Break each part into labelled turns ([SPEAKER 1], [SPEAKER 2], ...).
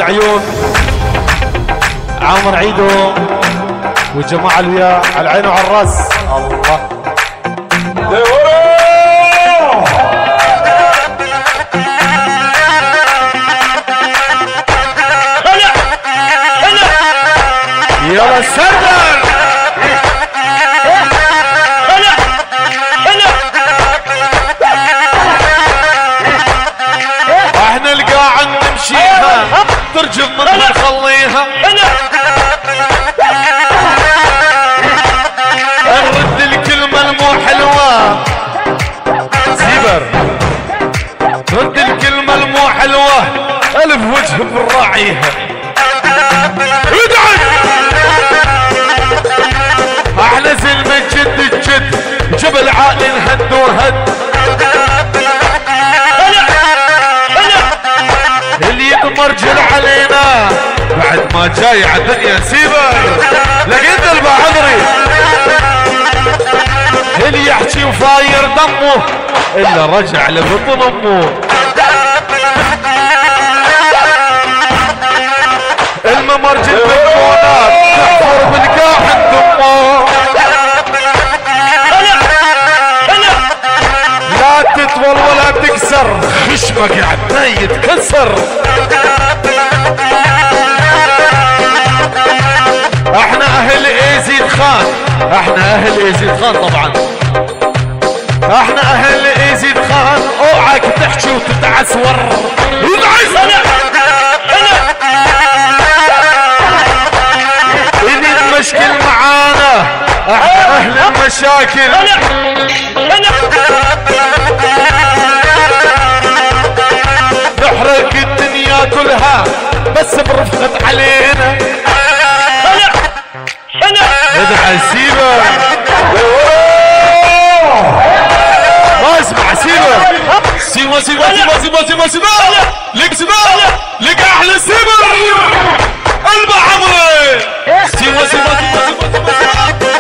[SPEAKER 1] العيون عامر عيدو والجماعة الوياه على العين وعلى الراس. الله يلا سردر احنا القاعد نمشيها ترجم من نخليها نرد الكلمة المو حلوة زيبر رد الكلمة المو حلوة ألف وجه بالراعيها ادعي احنا زلمة جد الجد جبل عالي نهد وهد اللي يتمرجل علينا بعد ما جاي عالدنيا سيبر لقيت البحضري اللي يحكي وفاير دمه الا رجع لبطن امه الممرجل بالكونات تحفر بالكاحن دمه لا تطول ولا تكسر خشمك قاعد يتكسر احنا اهل ايزيد خان احنا اهل ايزيد خان طبعا احنا اهل ايزيد خان اوعك تحكي وتتعسور اللي المشكل معانا احنا اهل المشاكل نحرق الدنيا كلها بس برفقت علينا ادعى سيبه ما اسمع سيبه سيبه سيبه سيبه سيبه سيبه سيبه لك سيبه لك احلى سيبه قلبه عمري سيبه سيبه سيبه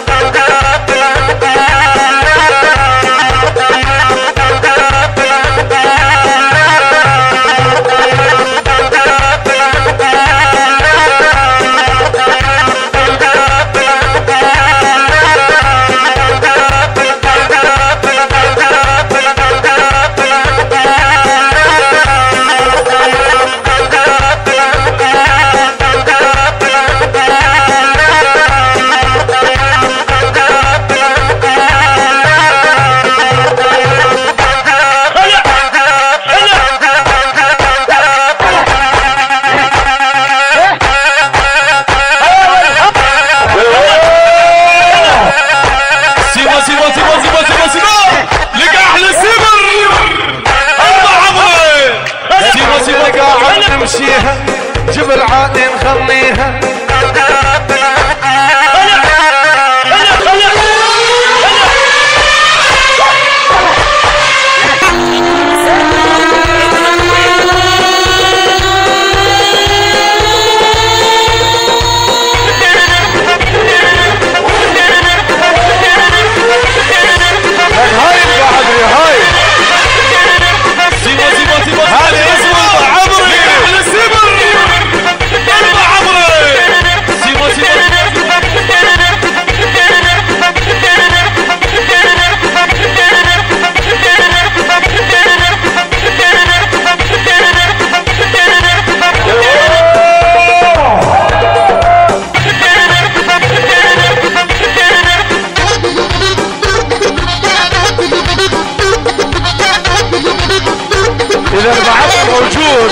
[SPEAKER 1] نمشيها جبل عالي نخليها إذا البعث موجود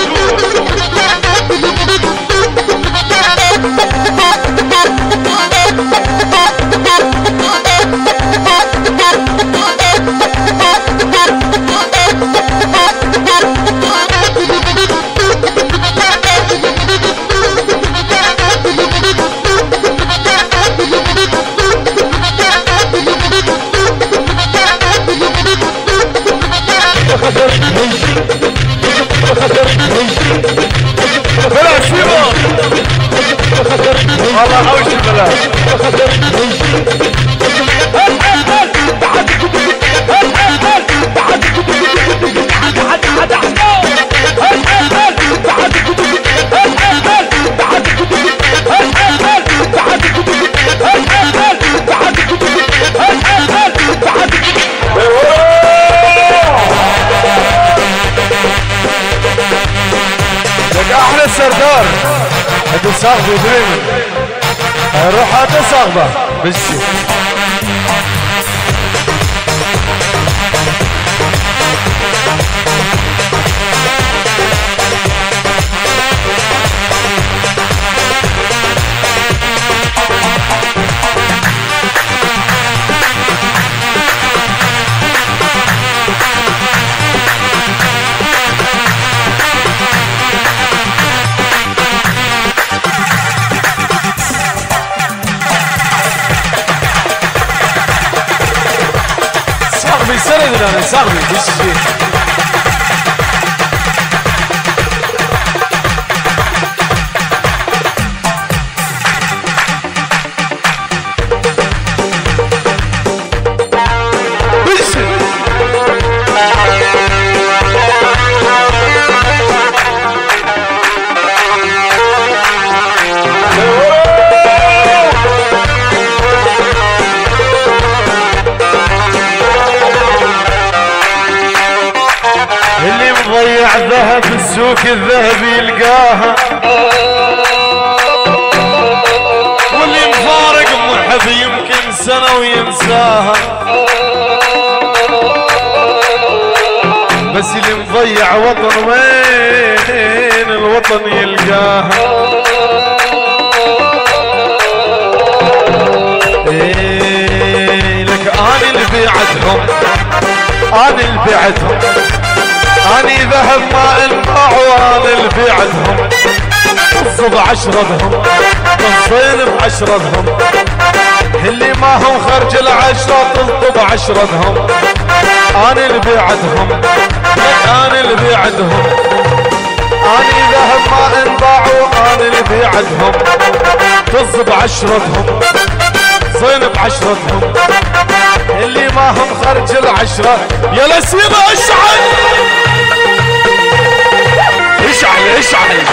[SPEAKER 1] بلا سيبا والله اوش البلاد معنا السردار هدو صاغبي بريمن روح هاتو صاغبه بشي سردنا صاحبي بشي ضيع ذهب السوق الذهبي يلقاها واللي مفارق مرحب يمكن سنة وينساها بس اللي مضيع وطن وين الوطن يلقاها إيه لك أنا اللي بعتهم أنا اللي بعتهم أني ذهب ما انباع وانا اللي بعدهم الصب عشرتهم الصين بعشرتهم اللي ما هم خرج العشرة تلطب عشرتهم أنا اللي بعدهم أنا اللي بعدهم أني ذهب ما انباع وانا اللي بعدهم تصب عشرتهم صين بعشرتهم اللي ما هم خرج العشرة يا لسيبة اشعل اشعل اشعل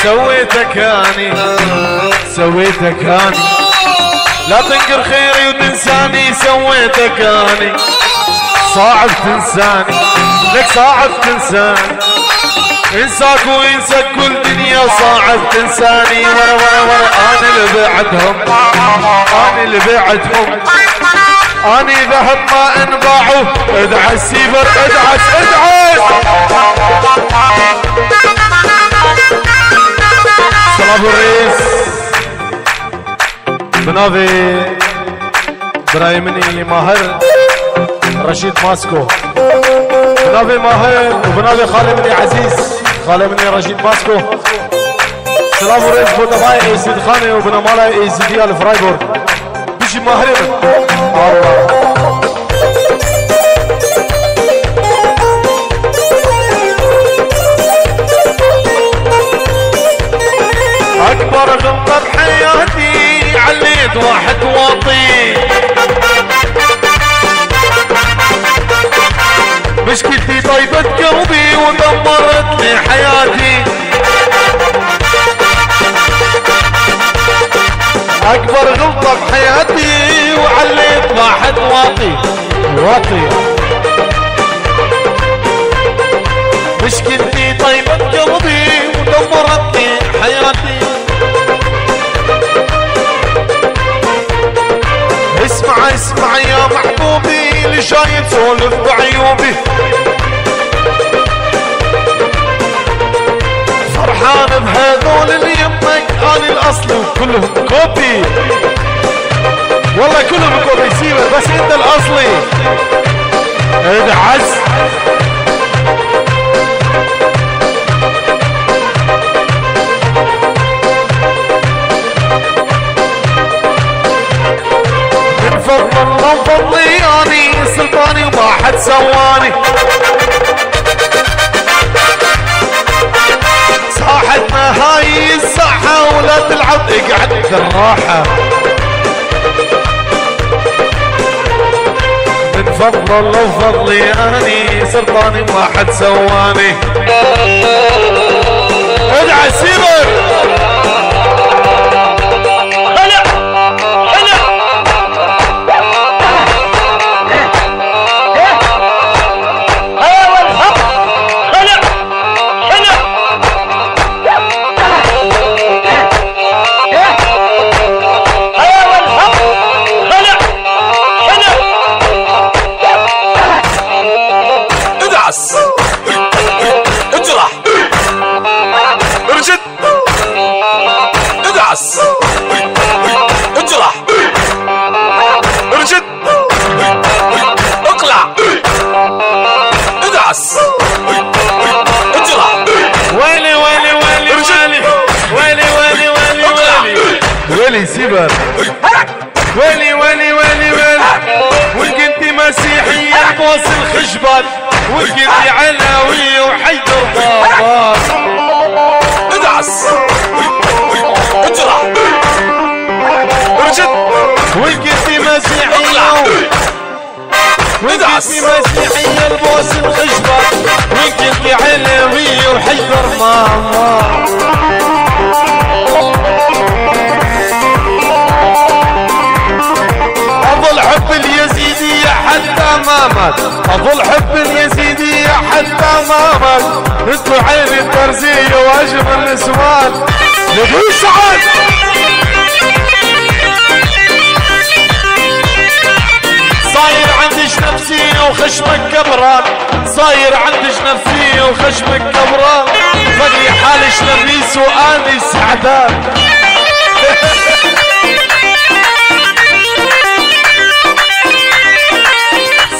[SPEAKER 1] سويتك اني سويتك اني لا تنكر خيري وتنساني سويتك اني صعب تنساني لك صعب تنساني انساك وينساك كل دنيا صعب تنساني ورا انا اللي بعدهم انا اللي بعدهم اني ذهب ما انباعوا ادعس سيبر ادعس ابو الرئيس بنافي برايمني ماهر رشيد ماسكو بنافي ماهر وبنافي خالي مني عزيز خالي مني رشيد ماسكو سلام الرئيس بوتباي ايزيد خاني وبنمالا ايزيديا الفرايبورغ بيجي ماهرين الله اكبر غلطة بحياتي عليت واحد واطي مشكلتي طيبت قلبي ودمرت لي حياتي اكبر غلطة بحياتي وعليت واحد واطي مشكلتي طيبت قلبي ودمرت لي حياتي اسمع يا محبوبي اللي جاي تسولف بعيوبي فرحان بهذول اللي يمك انا الاصل وكلهم كوبي والله كلهم كوبي سيبه بس انت الاصلي ادعس سواني ساحتنا هاي الساحة ولا تلعب اقعد بالراحة من فضل الله وفضلي اني سلطاني ما حد سواني ادعى سيبر اجرح ارجد ادعس اجرح ارجد اقلع ادعس اجرح ويلي ويلي ويلي ويلي ويلي ويلي ويلي ويلي ويلي سيبر ويلي ويلي ويلي ويلي وكنت مسيحية بوس الخشبات وكنت علوي وحيدر بابات ادعس اجرح ارجد وكنت مسيحية وكنت مسيحية بوس الخشبات وكنت علوي وحيدر بابات أظل حب اليزيدية حتى ما مات أظل حب اليزيدية حتى ما مات انتو عين الترزية واجب النسوان نبي سعد صاير عندش نفسية وخشمك كبران صاير عندش نفسية وخشمك كبران فقري حالش لبيس واني سعدان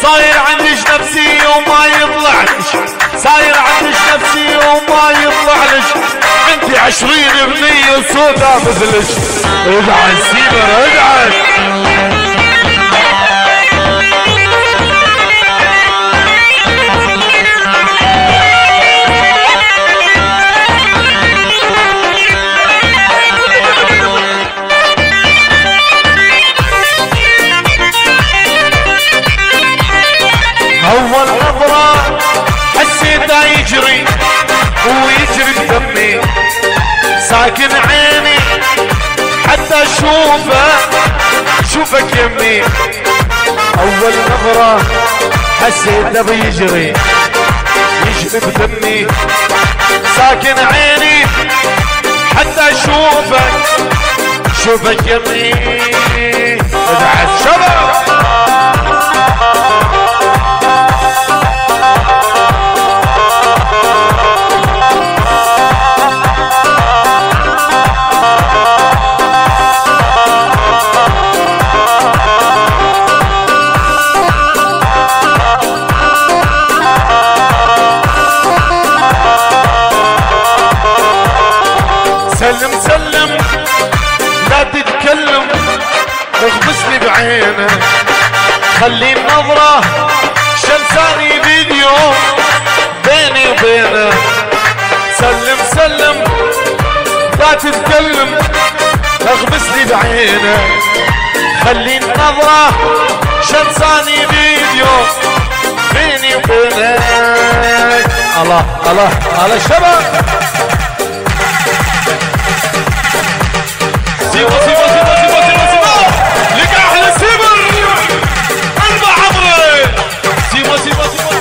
[SPEAKER 1] صاير عندش نفسية وما يطلعلش صاير عندش نفسية وما يطلعلش انتي 20 بنية سودا مثلش ادعي سيبر ادعي أول نظرة حسيته يجري ويجري بدمي ساكن عيني حتى شوفك يمي أول نظرة حسيته بيجري بدمي ساكن عيني حتى شوفك يمي ادعى الشباب سلم سلم لا تتكلم اغمسني بعينه خلي النظرة شمساني فيديو بيني وبينه سلم سلم لا تتكلم اغمسني بعينه خلي النظرة شمساني فيديو بيني وبينه الله الله الله شباب سيبا سيبا سيبا سيبا سيبا سيبا لك احلى سيبر اربع عمري سيبا سيبا سيبا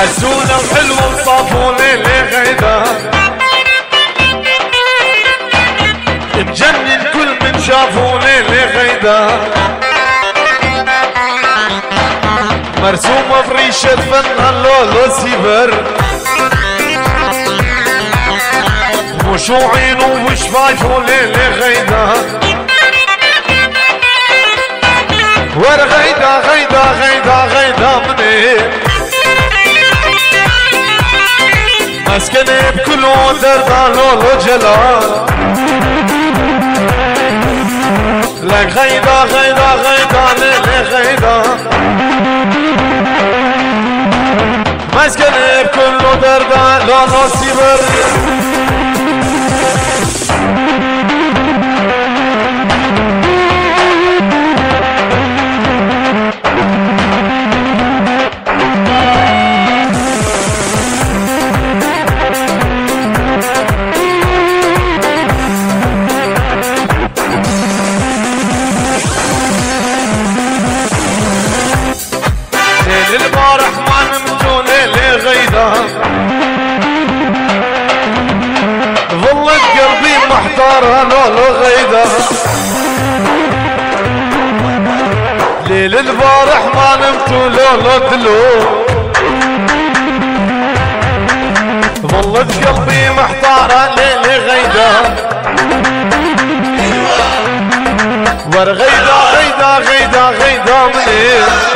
[SPEAKER 1] حسونا وحلو وصافوني لغيدا مجنن كل من شافوني لغيدا مرسومة بريشة فنان لولو سيبر وشو عينه وشفايفه لغيدا ورغيدا غيدا غيدا غيدا مني مسكني بكل دردا لولو جلال لك غيدا غيدا غيدا لغيدا مسكني بكل دردا لولو سيبر البارح ما نمتوا ليلي غيدا ظلت قلبي محتارة لولو غيدا ليل البارح ما نمتوا لولو دلو ظلت قلبي محتارة ليلي غيدا ورغيدا غيدا غيدا غيدا مني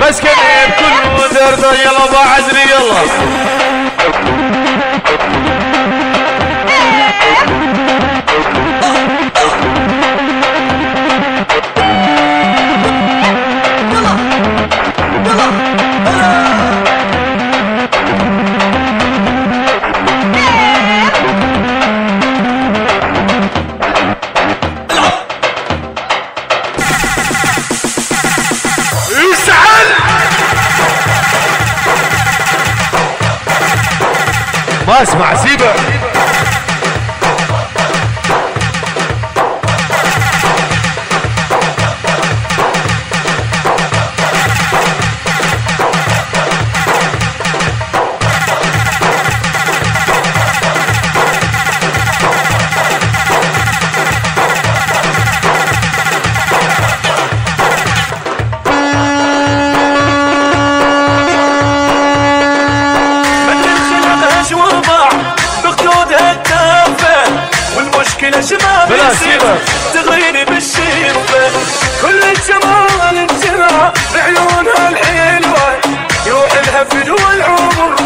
[SPEAKER 1] مسكني بكل درده يلا بعدني يلا ما اسمع سيبه
[SPEAKER 2] شباب يصير تغريني بالشفة كل الجمال انجرى بعيونها الحلوة يروح لها فدوى العمر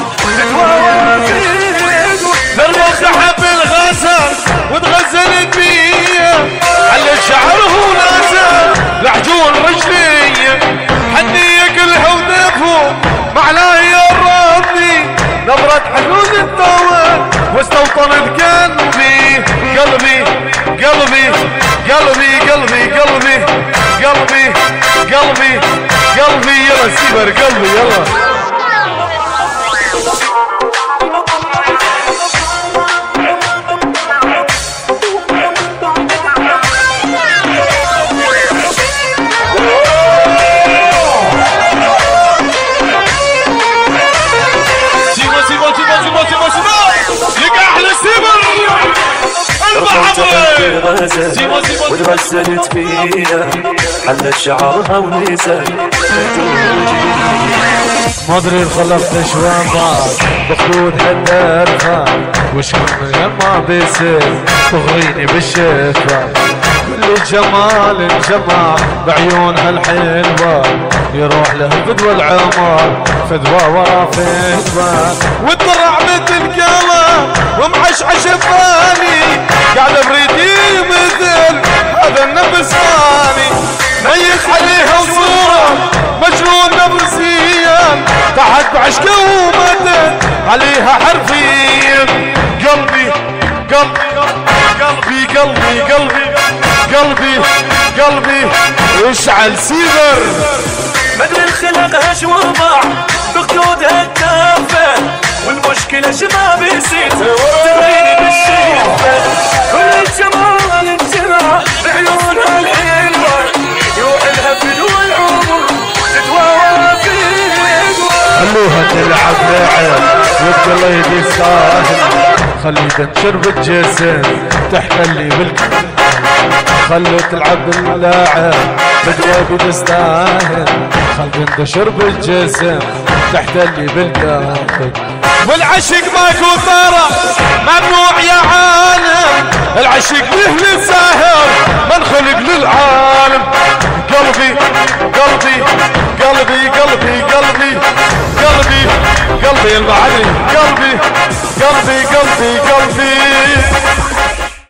[SPEAKER 1] بالوقت حب الغزل وتغزلت بيه على شعره نازل لعجون رجلي حنية كلها ودفهم معلاي يا ربي نظرة حدود الطول واستوطنت قلبي قلبي قلبي قلبي قلبي قلبي قلبي قلبي قلبي يلا سيبر قلبي يلا
[SPEAKER 2] وتغسلت فيها حلت شعرها ونسى
[SPEAKER 1] ما ادري خلقت شلون ضاع بخدودها الدرخان وش من ما بيصير تغريني بالشفا كل الجمال انجمع بعيونها الحلوة يروح له فدوى العمر فدوى ورا فدوى وتضرع بيت القلب ومعشعش ببالي قاعد بريدي مثل هذا النفس ثاني ميت عليها وصورة مجنون نفسيا تحت بعشقه ومدد عليها حرفيا قلبي قلبي قلبي قلبي قلبي قلبي قلبي اشعل سيفر
[SPEAKER 2] مدري الخلق ايش وضع بخدودها الدافة والمشكلة شباب يصير تغريني بالشفة كل الجمال انجرى بعيونها الحلوة يروح لها فدوى العمر تتواوى
[SPEAKER 3] تلعب لعب والقليد يستاهل خلي تنشر بالجسم تحتلي بالكلام خلو تلعب باللاعب بالقليد يستاهل خلي تنشر بالجسم تحتلي بالكلام
[SPEAKER 1] والعشق ماكو ثارة ممنوع يا عالم العشق له للساهر من خلق للعالم قلبي قلبي قلبي قلبي قلبي قلبي قلبي المعلم قلبي قلبي قلبي